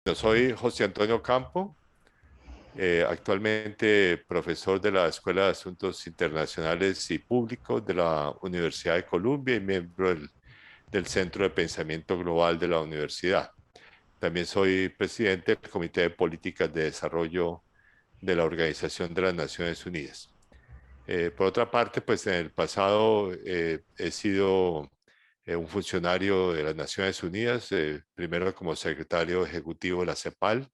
Yo soy José Antonio Campo, actualmente profesor de la Escuela de Asuntos Internacionales y Públicos de la Universidad de Columbia y miembro del Centro de Pensamiento Global de la universidad. También soy presidente del Comité de Políticas de Desarrollo de la Organización de las Naciones Unidas. Por otra parte, pues en el pasado he sido un funcionario de las Naciones Unidas, primero como secretario ejecutivo de la CEPAL,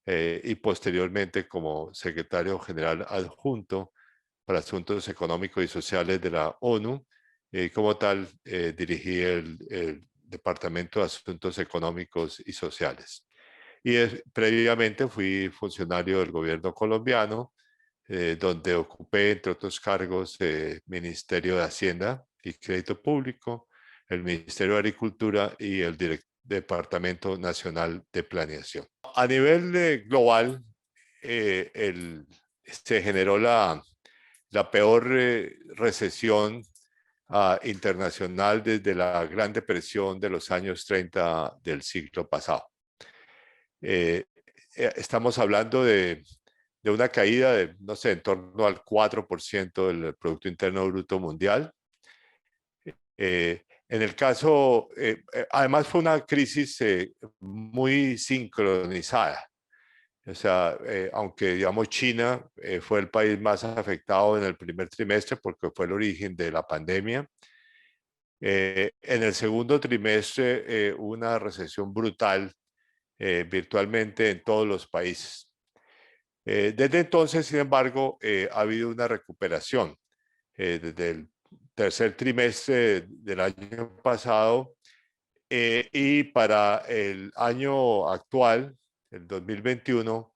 y posteriormente como secretario general adjunto para Asuntos Económicos y Sociales de la ONU. Y como tal, dirigí el Departamento de Asuntos Económicos y Sociales. Y previamente fui funcionario del gobierno colombiano, donde ocupé, entre otros cargos, Ministerio de Hacienda y Crédito Público, el Ministerio de Agricultura y el Departamento Nacional de Planeación. A nivel global, eh, el- se generó la peor recesión internacional desde la Gran Depresión de los años 30 del siglo pasado. Eh, Estamos hablando de una caída de, no sé, en torno al 4% del Producto Interno Bruto Mundial. En el caso, además fue una crisis muy sincronizada. O sea, aunque digamos China fue el país más afectado en el primer trimestre porque fue el origen de la pandemia, en el segundo trimestre hubo una recesión brutal virtualmente en todos los países. Desde entonces, sin embargo, ha habido una recuperación. Desde el tercer trimestre del año pasado y para el año actual, el 2021,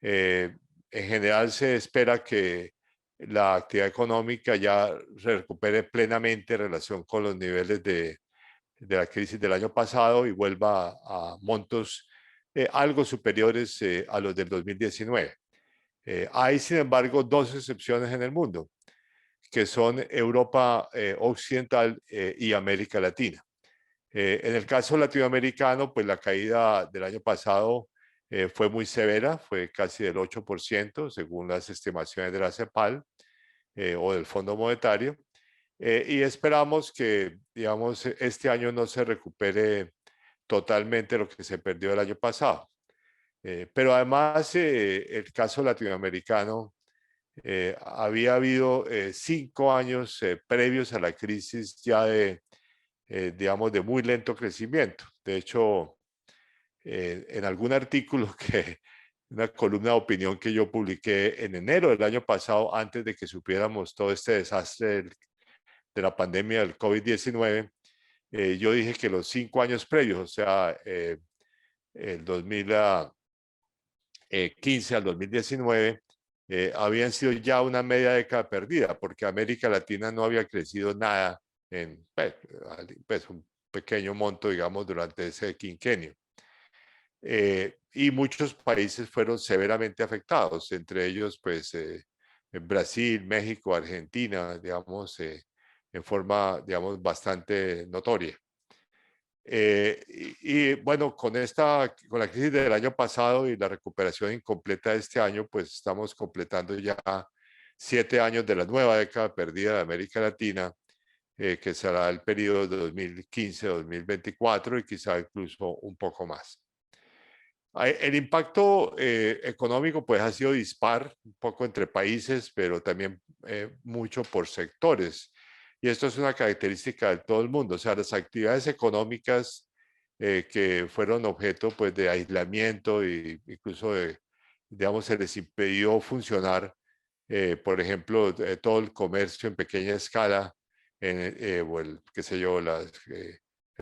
eh, en general se espera que la actividad económica ya se recupere plenamente en relación con los niveles de la crisis del año pasado y vuelva a montos algo superiores a los del 2019. Hay, sin embargo, dos excepciones en el mundo, que son Europa Occidental y América Latina. En el caso latinoamericano, pues la caída del año pasado fue muy severa, fue casi del 8%, según las estimaciones de la CEPAL o del Fondo Monetario. Y esperamos que, digamos, este año no se recupere totalmente lo que se perdió el año pasado. Pero además, el caso latinoamericano, había habido 5 años previos a la crisis ya digamos, de muy lento crecimiento. De hecho, en algún artículo una columna de opinión que yo publiqué en enero del año pasado, antes de que supiéramos todo este desastre de la pandemia del COVID-19, yo dije que los 5 años previos, o sea, el 2015 al 2019, habían sido ya una media década perdida, porque América Latina no había crecido nada en pues, un pequeño monto, digamos, durante ese quinquenio. Y muchos países fueron severamente afectados, entre ellos, pues, Brasil, México, Argentina, digamos, en forma, digamos, bastante notoria. Bueno, con la crisis del año pasado y la recuperación incompleta de este año, pues estamos completando ya 7 años de la nueva década perdida de América Latina, que será el periodo de 2015-2024 y quizá incluso un poco más. El impacto económico pues ha sido dispar, un poco entre países, pero también mucho por sectores. Y esto es una característica de todo el mundo. O sea, las actividades económicas que fueron objeto pues de aislamiento e incluso digamos, se les impidió funcionar. Por ejemplo, todo el comercio en pequeña escala, o qué sé yo,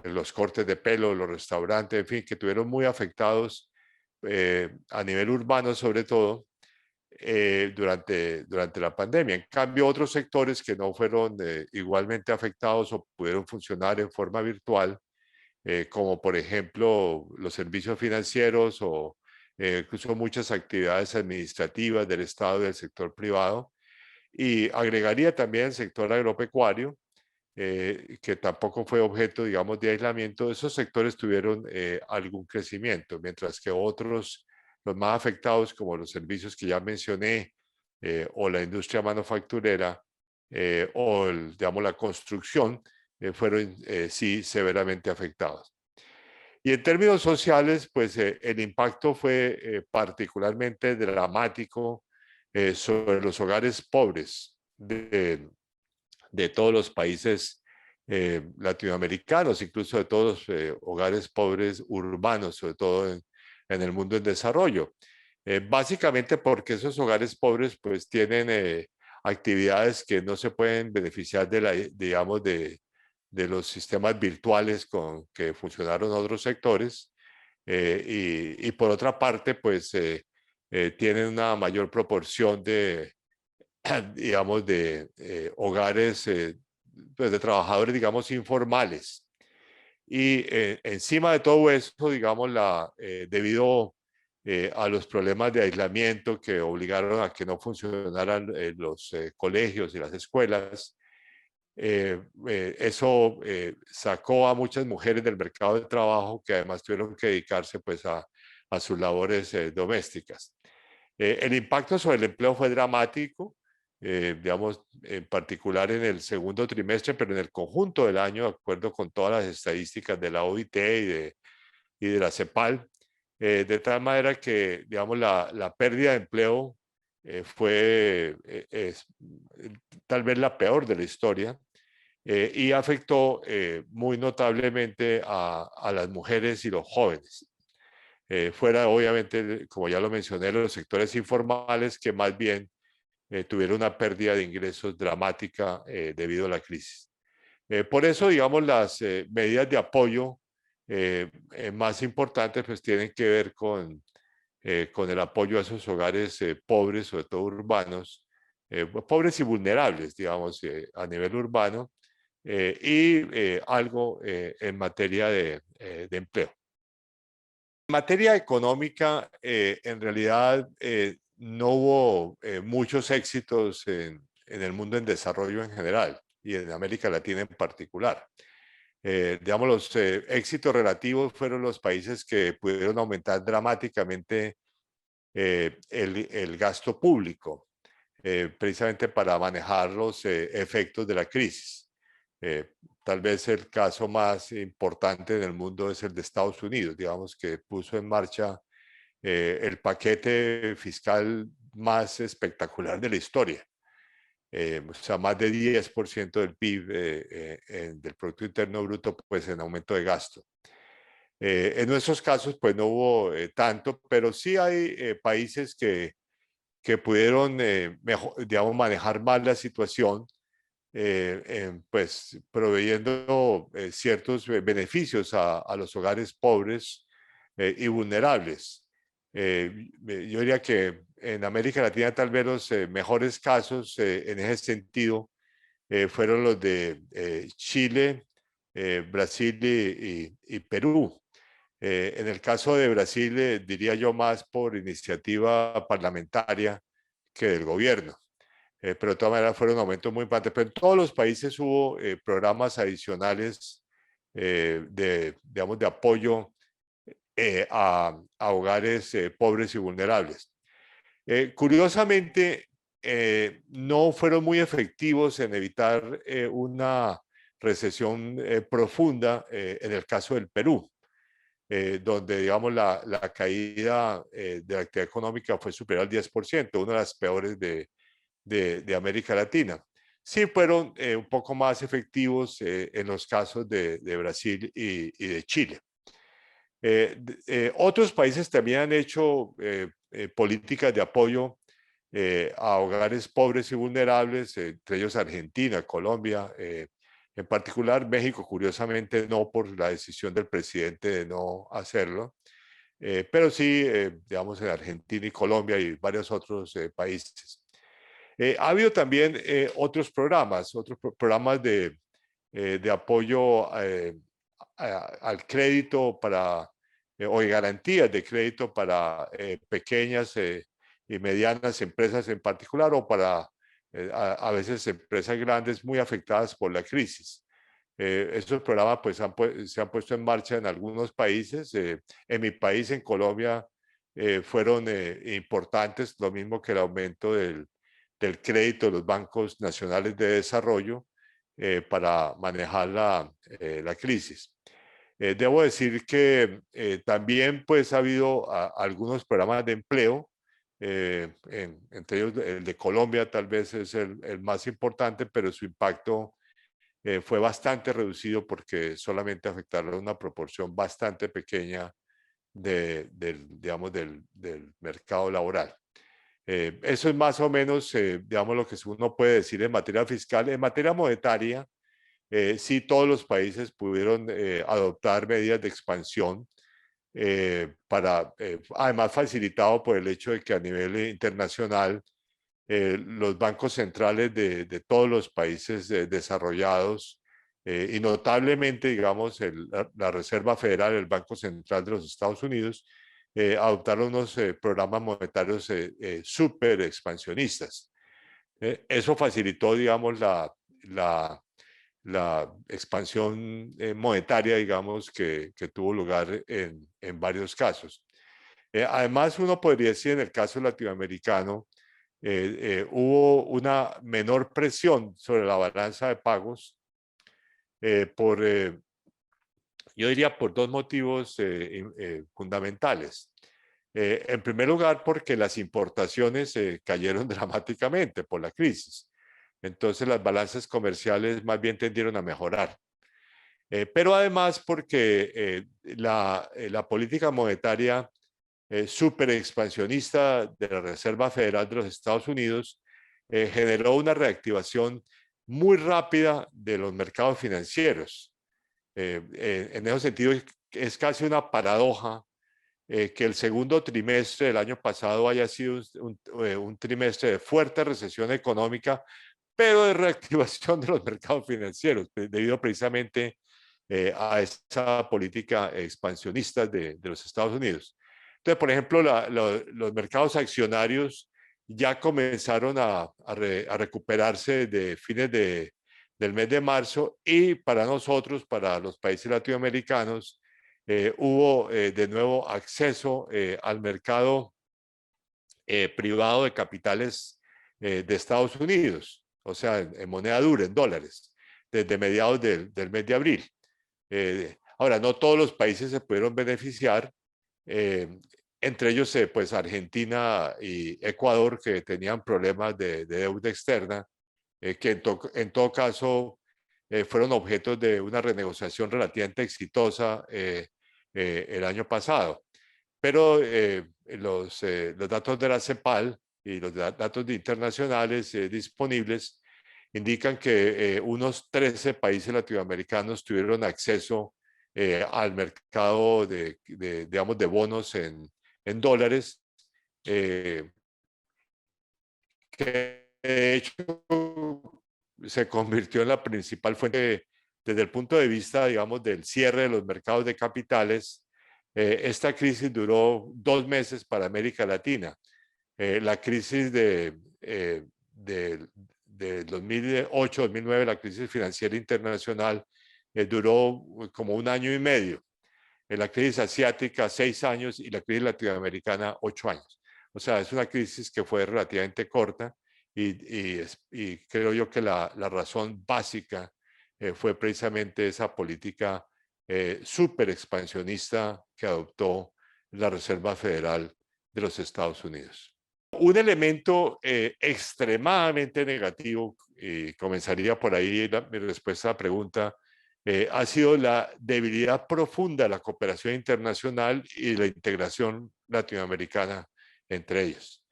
los cortes de pelo, los restaurantes, en fin, que tuvieron muy afectados a nivel urbano sobre todo, durante la pandemia. En cambio, otros sectores que no fueron igualmente afectados o pudieron funcionar en forma virtual, como por ejemplo los servicios financieros o incluso muchas actividades administrativas del Estado y del sector privado. Y agregaría también el sector agropecuario, que tampoco fue objeto, digamos, de aislamiento, esos sectores tuvieron algún crecimiento, mientras que otros, los más afectados, como los servicios que ya mencioné, o la industria manufacturera, digamos, la construcción, fueron sí severamente afectados. Y en términos sociales, pues el impacto fue particularmente dramático sobre los hogares pobres de todos los países latinoamericanos, incluso de todos los hogares pobres urbanos, sobre todo en el mundo en desarrollo. Básicamente porque esos hogares pobres pues tienen actividades que no se pueden beneficiar de digamos, de los sistemas virtuales con que funcionaron otros sectores. Y por otra parte, pues tienen una mayor proporción de, digamos, de hogares, pues de trabajadores, digamos, informales. Y encima de todo eso, digamos, debido a los problemas de aislamiento que obligaron a que no funcionaran los colegios y las escuelas, eso sacó a muchas mujeres del mercado de trabajo que además tuvieron que dedicarse pues a sus labores domésticas. El impacto sobre el empleo fue dramático, digamos, en particular en el segundo trimestre, pero en el conjunto del año, de acuerdo con todas las estadísticas de la OIT y de la CEPAL, de tal manera que, digamos, la pérdida de empleo fue tal vez la peor de la historia. Y afectó muy notablemente a las mujeres y los jóvenes. Fuera, obviamente, como ya lo mencioné, los sectores informales que más bien tuvieron una pérdida de ingresos dramática debido a la crisis. Por eso, digamos, las medidas de apoyo más importantes pues tienen que ver con el apoyo a esos hogares pobres, sobre todo urbanos, pobres y vulnerables, digamos, a nivel urbano, y algo en materia de empleo. En materia económica, en realidad no hubo muchos éxitos en el mundo en desarrollo en general y en América Latina en particular. Digamos, los éxitos relativos fueron los países que pudieron aumentar dramáticamente el gasto público, precisamente para manejar los efectos de la crisis. Eh, Tal vez el caso más importante en el mundo es el de Estados Unidos, digamos, que puso en marcha el paquete fiscal más espectacular de la historia. O sea, más de 10% del PIB, del Producto Interno Bruto, pues en aumento de gasto. En nuestros casos, pues no hubo tanto, pero sí hay países que pudieron, digamos, manejar más la situación, pues proveyendo ciertos beneficios a los hogares pobres y vulnerables. Yo diría que en América Latina tal vez los mejores casos en ese sentido fueron los de Chile, Brasil y Perú. En el caso de Brasil, diría yo más por iniciativa parlamentaria que del gobierno. Pero de todas maneras fueron aumentos muy importantes. Pero en todos los países hubo programas adicionales digamos, de apoyo a hogares pobres y vulnerables. Curiosamente, no fueron muy efectivos en evitar una recesión profunda en el caso del Perú. Donde, digamos, la caída de la actividad económica fue superior al 10%, una de las peores de América Latina. Sí fueron un poco más efectivos en los casos de Brasil y de Chile. Otros países también han hecho políticas de apoyo a hogares pobres y vulnerables, entre ellos Argentina, Colombia, en particular México, curiosamente no por la decisión del presidente de no hacerlo, pero sí, digamos, en Argentina y Colombia y varios otros países. Ha habido también otros programas de apoyo al crédito para, o de garantías de crédito para pequeñas y medianas empresas en particular, o para a veces empresas grandes muy afectadas por la crisis. Esos programas pues se han puesto en marcha en algunos países. En mi país, en Colombia, fueron importantes, lo mismo que el aumento del crédito de los bancos nacionales de desarrollo para manejar la crisis. Debo decir que también pues ha habido algunos programas de empleo, entre ellos el de Colombia tal vez es el más importante, pero su impacto fue bastante reducido porque solamente afectaron a una proporción bastante pequeña digamos, del mercado laboral. Eso es más o menos, digamos, lo que uno puede decir en materia fiscal. En materia monetaria, sí todos los países pudieron adoptar medidas de expansión además facilitado por el hecho de que a nivel internacional los bancos centrales de todos los países desarrollados y notablemente, digamos, la Reserva Federal, el Banco Central de los Estados Unidos, adoptaron unos programas monetarios súper expansionistas. Eso facilitó, digamos, la expansión monetaria, digamos, que tuvo lugar en varios casos. Además, uno podría decir en el caso latinoamericano, hubo una menor presión sobre la balanza de pagos yo diría por dos motivos fundamentales. En primer lugar, porque las importaciones cayeron dramáticamente por la crisis. Entonces, las balanzas comerciales más bien tendieron a mejorar. Pero además porque la política monetaria súper expansionista de la Reserva Federal de los Estados Unidos generó una reactivación muy rápida de los mercados financieros. En ese sentido, es casi una paradoja que el segundo trimestre del año pasado haya sido un trimestre de fuerte recesión económica, pero de reactivación de los mercados financieros, debido precisamente a esa política expansionista de los Estados Unidos. Entonces, por ejemplo, los mercados accionarios ya comenzaron a recuperarse de fines del mes de marzo y para nosotros, para los países latinoamericanos, hubo de nuevo acceso al mercado privado de capitales de Estados Unidos, o sea, en moneda dura, en dólares, desde mediados del mes de abril. Ahora, no todos los países se pudieron beneficiar, entre ellos pues Argentina y Ecuador, que tenían problemas de deuda externa, que en todo caso fueron objetos de una renegociación relativamente exitosa el año pasado. Pero los datos de la CEPAL y los datos internacionales disponibles indican que unos 13 países latinoamericanos tuvieron acceso al mercado digamos, de bonos en dólares, que de hecho se convirtió en la principal fuente desde el punto de vista, digamos, del cierre de los mercados de capitales. Esta crisis duró 2 meses para América Latina. La crisis de 2008-2009, la crisis financiera internacional, duró como 1 año y medio. La crisis asiática, 6 años, y la crisis latinoamericana, 8 años. O sea, es una crisis que fue relativamente corta y creo yo que la razón básica fue precisamente esa política súper expansionista que adoptó la Reserva Federal de los Estados Unidos. Un elemento extremadamente negativo, y comenzaría por ahí mi respuesta a la pregunta, ha sido la debilidad profunda de la cooperación internacional y la integración latinoamericana entre ellos.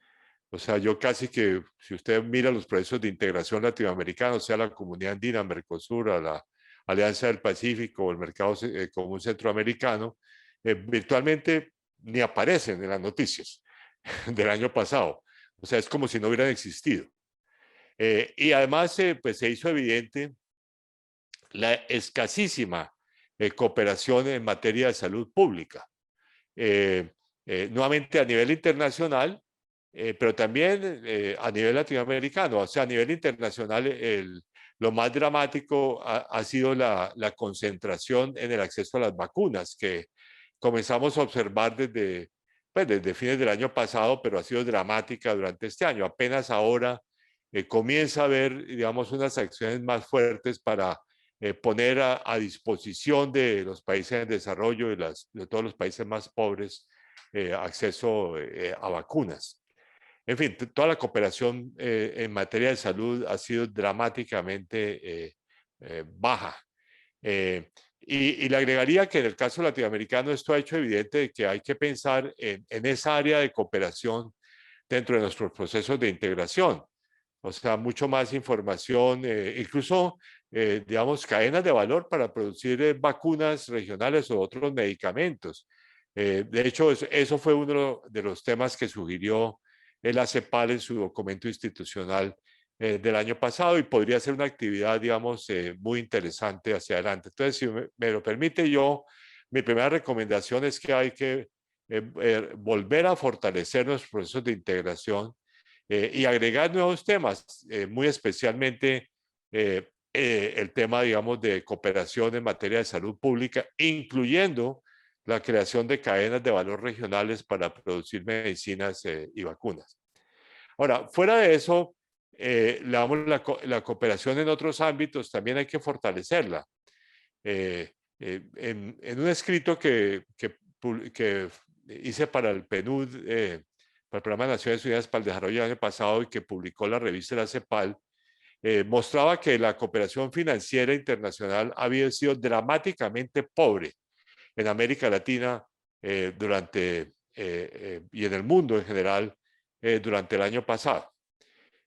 O sea, yo casi que, si usted mira los procesos de integración latinoamericana, o sea, la Comunidad Andina, Mercosur, a la Alianza del Pacífico o el Mercado Común Centroamericano, virtualmente ni aparecen en las noticias del año pasado. O sea, es como si no hubieran existido. Y además, pues se hizo evidente la escasísima cooperación en materia de salud pública. Nuevamente a nivel internacional, pero también a nivel latinoamericano. O sea, a nivel internacional, lo más dramático ha sido la concentración en el acceso a las vacunas, que comenzamos a observar desde fines del año pasado, pero ha sido dramática durante este año. Apenas ahora comienza a haber, digamos, unas acciones más fuertes para poner a disposición de los países en desarrollo y de todos los países más pobres acceso a vacunas. En fin, toda la cooperación en materia de salud ha sido dramáticamente baja. Y le agregaría que en el caso latinoamericano esto ha hecho evidente que hay que pensar en esa área de cooperación dentro de nuestros procesos de integración. O sea, mucho más información, incluso, digamos, cadenas de valor para producir vacunas regionales o otros medicamentos. De hecho, eso fue uno de los temas que sugirió el ACEPAL en su documento institucional del año pasado y podría ser una actividad, digamos, muy interesante hacia adelante. Entonces, si me lo permite mi primera recomendación es que hay que volver a fortalecer los procesos de integración y agregar nuevos temas, muy especialmente el tema, digamos, de cooperación en materia de salud pública, incluyendo la creación de cadenas de valor regionales para producir medicinas y vacunas. Ahora, fuera de eso, la cooperación en otros ámbitos también hay que fortalecerla. En un escrito que hice para el PNUD, para el Programa de Naciones Unidas para el Desarrollo del año pasado y que publicó la revista La CEPAL, mostraba que la cooperación financiera internacional había sido dramáticamente pobre en América Latina y en el mundo en general durante el año pasado.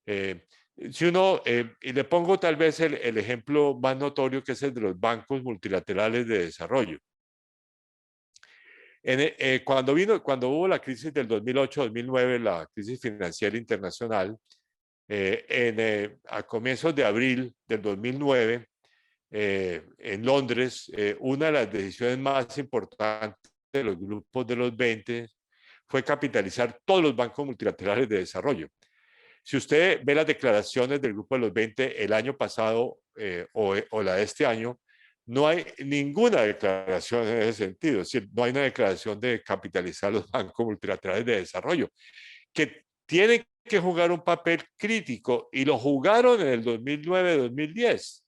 Y le pongo tal vez el ejemplo más notorio, que es el de los bancos multilaterales de desarrollo. Cuando hubo la crisis del 2008-2009, la crisis financiera internacional, a comienzos de abril del 2009, en Londres, una de las decisiones más importantes de los grupos de los 20 fue capitalizar todos los bancos multilaterales de desarrollo. Si usted ve las declaraciones del Grupo de los 20 el año pasado o la de este año, no hay ninguna declaración en ese sentido. Es decir, no hay una declaración de capitalizar los bancos multilaterales de desarrollo, que tienen que jugar un papel crítico y lo jugaron en el 2009-2010. O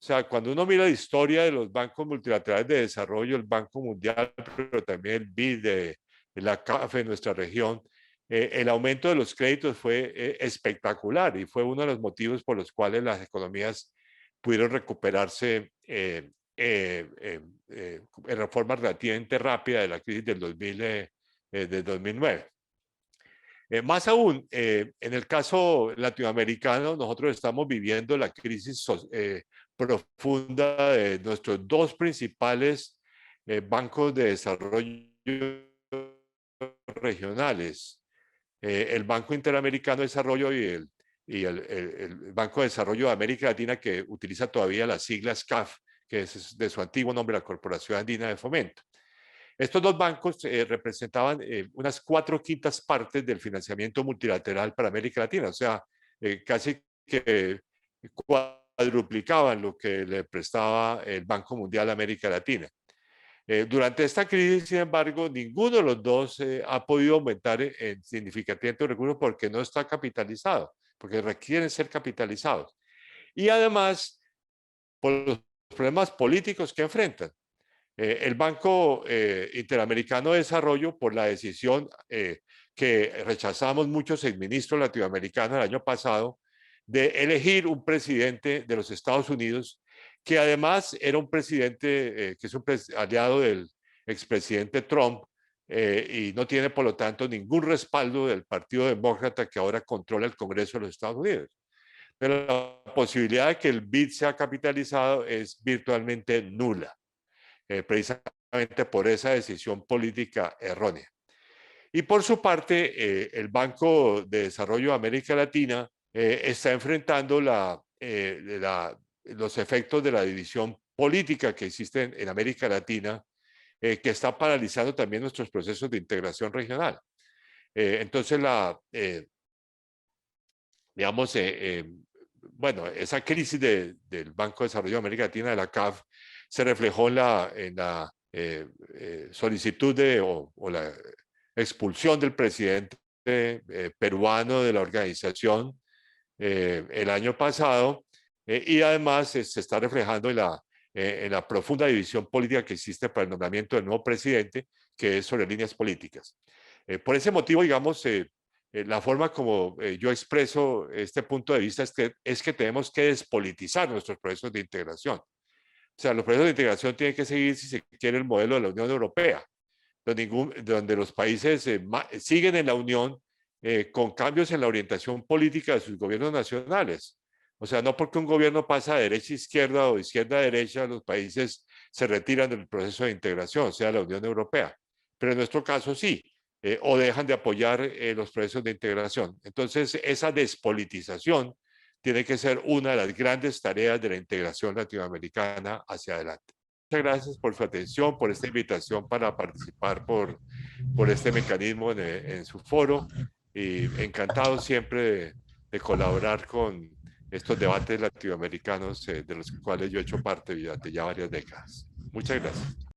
sea, cuando uno mira la historia de los bancos multilaterales de desarrollo, el Banco Mundial, pero también el BID de la CAF en nuestra región, el aumento de los créditos fue espectacular y fue uno de los motivos por los cuales las economías pudieron recuperarse en forma relativamente rápida de la crisis del 2009. Más aún, en el caso latinoamericano, nosotros estamos viviendo la crisis profunda de nuestros dos principales bancos de desarrollo regionales, el Banco Interamericano de Desarrollo el Banco de Desarrollo de América Latina, que utiliza todavía las siglas CAF, que es de su antiguo nombre, la Corporación Andina de Fomento. Estos dos bancos representaban unas 4/5 partes del financiamiento multilateral para América Latina, o sea, casi que cuadruplicaban lo que le prestaba el Banco Mundial a América Latina. Durante esta crisis, sin embargo, ninguno de los dos ha podido aumentar significativamente los recursos porque no está capitalizado, porque requieren ser capitalizados. Y además, por los problemas políticos que enfrentan. El Banco Interamericano de Desarrollo, por la decisión que rechazamos muchos exministros latinoamericanos el año pasado, de elegir un presidente de los Estados Unidos, que además era un presidente que es un aliado del expresidente Trump y no tiene, por lo tanto, ningún respaldo del Partido Demócrata que ahora controla el Congreso de los Estados Unidos. Pero la posibilidad de que el BID sea capitalizado es virtualmente nula. Precisamente por esa decisión política errónea. Y por su parte, el Banco de Desarrollo de América Latina está enfrentando los efectos de la división política que existe en América Latina, que está paralizando también nuestros procesos de integración regional. Entonces, digamos, bueno, esa crisis del Banco de Desarrollo de América Latina, de la CAF, se reflejó en la solicitud o la expulsión del presidente peruano de la organización el año pasado, y además se está reflejando en la profunda división política que existe para el nombramiento del nuevo presidente, que es sobre líneas políticas. Por ese motivo, digamos, la forma como yo expreso este punto de vista es que tenemos que despolitizar nuestros procesos de integración. O sea, los procesos de integración tienen que seguir, si se quiere, el modelo de la Unión Europea, donde los países siguen en la Unión con cambios en la orientación política de sus gobiernos nacionales. O sea, no porque un gobierno pasa de derecha a izquierda o de izquierda a derecha, los países se retiran del proceso de integración, sea la Unión Europea. Pero en nuestro caso sí, o dejan de apoyar los procesos de integración. Entonces, esa despolitización tiene que ser una de las grandes tareas de la integración latinoamericana hacia adelante. Muchas gracias por su atención, por esta invitación para participar por este mecanismo en su foro, y encantado siempre de colaborar con estos debates latinoamericanos de los cuales yo he hecho parte durante ya varias décadas. Muchas gracias.